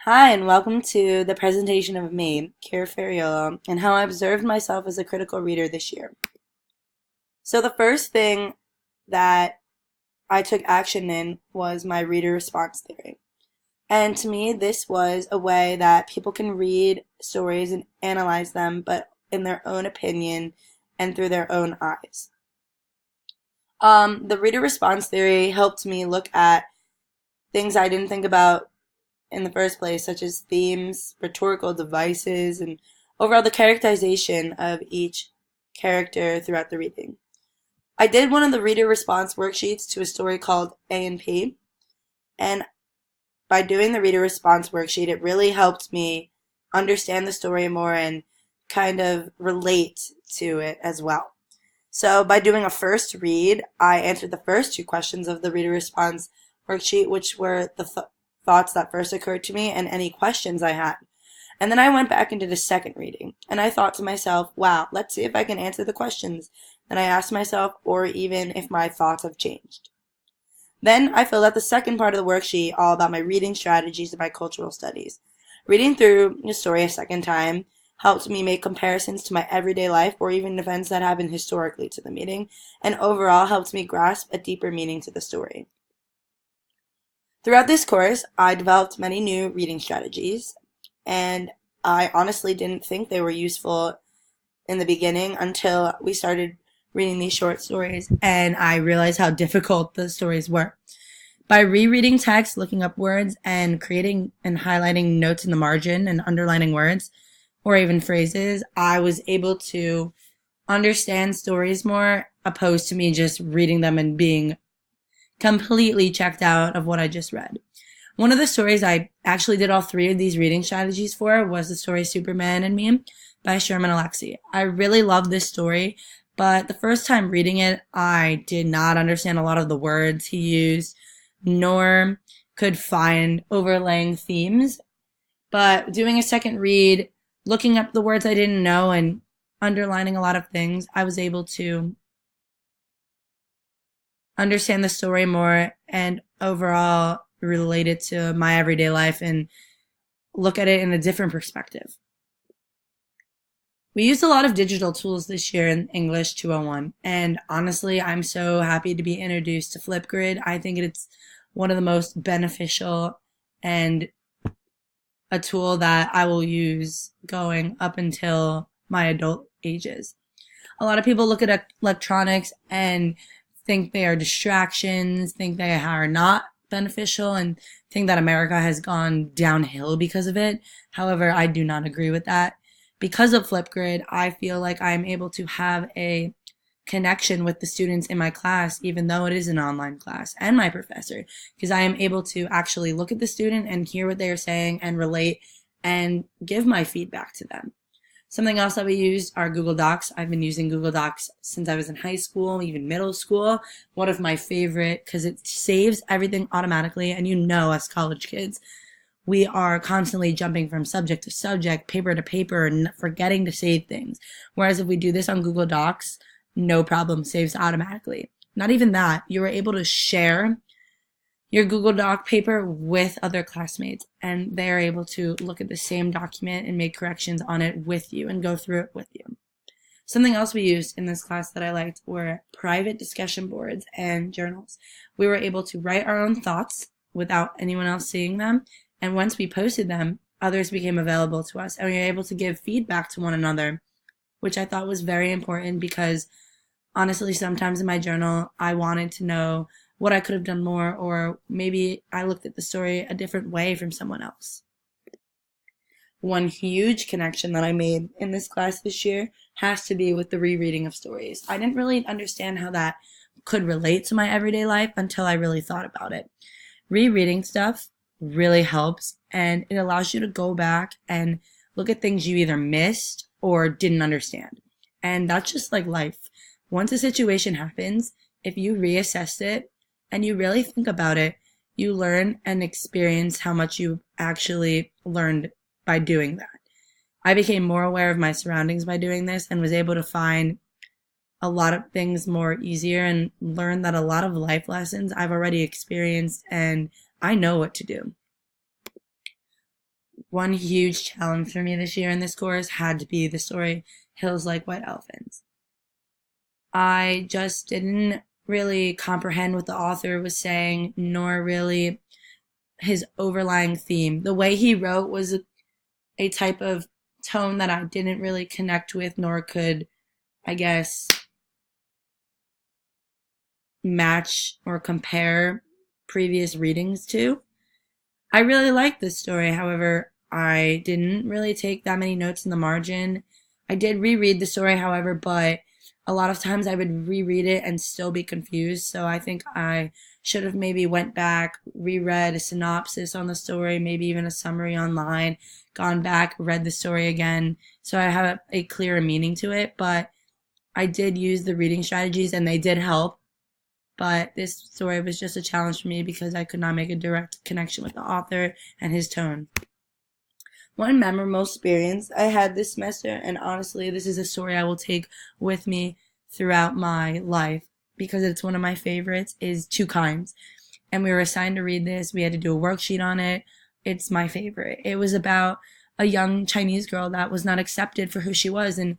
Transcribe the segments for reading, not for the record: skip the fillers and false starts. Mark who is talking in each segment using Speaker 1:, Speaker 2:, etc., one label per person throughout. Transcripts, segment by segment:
Speaker 1: Hi, and welcome to the presentation of me, Ferraiolo, and how I observed myself as a critical reader this year. So the first thing that I took action in was my reader response theory. And to me, this was a way that people can read stories and analyze them, but in their own opinion and through their own eyes. The reader response theory helped me look at things I didn't think about in the first place, such as themes, rhetorical devices, and overall the characterization of each character throughout the reading. I did one of the reader response worksheets to a story called A and P, and by doing the reader response worksheet, it really helped me understand the story more and kind of relate to it as well. So by doing a first read, I answered the first two questions of the reader response worksheet, which were the thoughts that first occurred to me and any questions I had. And then I went back into the second reading, and I thought to myself, wow, let's see if I can answer the questions that I asked myself, or even if my thoughts have changed. Then I filled out the second part of the worksheet, all about my reading strategies and my cultural studies. Reading through the story a second time helped me make comparisons to my everyday life or even events that happened historically to the meaning, and overall helped me grasp a deeper meaning to the story. Throughout this course, I developed many new reading strategies, and I honestly didn't think they were useful in the beginning until we started reading these short stories, and I realized how difficult the stories were. By rereading text, looking up words, and creating and highlighting notes in the margin and underlining words, or even phrases, I was able to understand stories more, opposed to me just reading them and being completely checked out of what I just read. One of the stories I actually did all three of these reading strategies for was the story Superman and Me by Sherman Alexie. I really loved this story, but the first time reading it, I did not understand a lot of the words he used, nor could find overlaying themes. But doing a second read, looking up the words I didn't know and underlining a lot of things, I was able to understand the story more and overall relate it to my everyday life and look at it in a different perspective. We used a lot of digital tools this year in English 201, and honestly, I'm so happy to be introduced to Flipgrid. I think it's one of the most beneficial and a tool that I will use going up until my adult ages. A lot of people look at electronics and think they are distractions, think they are not beneficial, and think that America has gone downhill because of it. However, I do not agree with that. Because of Flipgrid, I feel like I'm able to have a connection with the students in my class, even though it is an online class, and my professor, because I am able to actually look at the student and hear what they are saying and relate and give my feedback to them. Something else that we use are Google Docs. I've been using Google Docs since I was in high school, even middle school. One of my favorite, because it saves everything automatically. And you know, as college kids, we are constantly jumping from subject to subject, paper to paper, and forgetting to save things. Whereas if we do this on Google Docs, no problem, saves automatically. Not even that, you are able to share your Google Doc paper with other classmates, and they are able to look at the same document and make corrections on it with you and go through it with you. Something else we used in this class that I liked were private discussion boards and journals. We were able to write our own thoughts without anyone else seeing them, and once we posted them, others became available to us, and we were able to give feedback to one another, which I thought was very important because honestly, sometimes in my journal, I wanted to know what I could have done more, or maybe I looked at the story a different way from someone else. One huge connection that I made in this class this year has to be with the rereading of stories. I didn't really understand how that could relate to my everyday life until I really thought about it. Rereading stuff really helps, and it allows you to go back and look at things you either missed or didn't understand. And that's just like life. Once a situation happens, if you reassess it and you really think about it, you learn and experience how much you actually learned by doing that. I became more aware of my surroundings by doing this and was able to find a lot of things more easier and learn that a lot of life lessons I've already experienced and I know what to do. One huge challenge for me this year in this course had to be the story Hills Like White Elephants. I just didn't really comprehend what the author was saying, nor really his overlying theme. The way he wrote was a type of tone that I didn't really connect with, nor could, I guess, match or compare previous readings to. I really liked this story. However, I didn't really take that many notes in the margin. I did reread the story, however, but a lot of times I would reread it and still be confused. So I think I should have maybe went back, reread a synopsis on the story, maybe even a summary online, gone back, read the story again, so I have a clearer meaning to it. But I did use the reading strategies and they did help. But this story was just a challenge for me because I could not make a direct connection with the author and his tone. One memorable experience I had this semester, and honestly, this is a story I will take with me throughout my life because it's one of my favorites, is Two Kinds. And we were assigned to read this. We had to do a worksheet on it. It's my favorite. It was about a young Chinese girl that was not accepted for who she was, and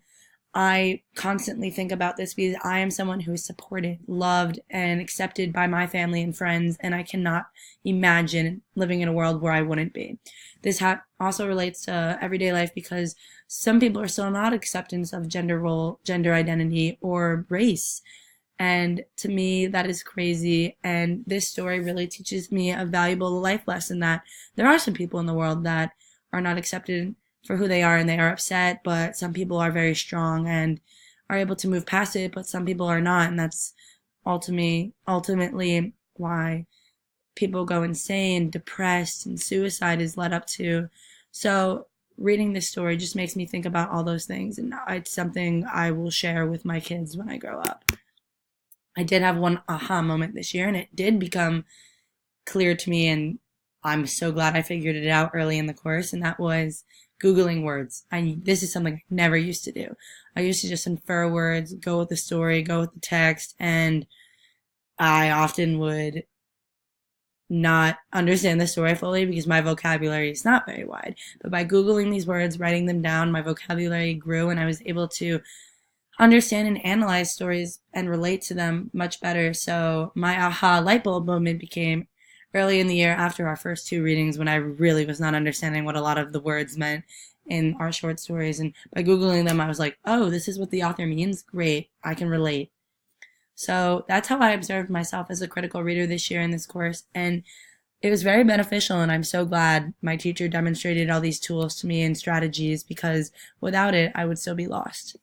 Speaker 1: I constantly think about this because I am someone who is supported, loved, and accepted by my family and friends, and I cannot imagine living in a world where I wouldn't be. This also relates to everyday life because some people are still not acceptance of gender role, gender identity, or race. And to me, that is crazy. And this story really teaches me a valuable life lesson that there are some people in the world that are not accepted for who they are and they are upset, but some people are very strong and are able to move past it, but some people are not, and that's ultimately why people go insane, depressed, and suicide is led up to. So reading this story just makes me think about all those things, and it's something I will share with my kids when I grow up. I did have one aha moment this year, and it did become clear to me, and I'm so glad I figured it out early in the course, and that was Googling words. This is something I never used to do. I used to just infer words, go with the story, go with the text, and I often would not understand the story fully because my vocabulary is not very wide. But by Googling these words, writing them down, my vocabulary grew and I was able to understand and analyze stories and relate to them much better. So my aha light bulb moment became early in the year after our first two readings when I really was not understanding what a lot of the words meant in our short stories. And by Googling them, I was like, oh, this is what the author means? Great, I can relate. So that's how I observed myself as a critical reader this year in this course. And it was very beneficial, and I'm so glad my teacher demonstrated all these tools to me and strategies because without it, I would still be lost.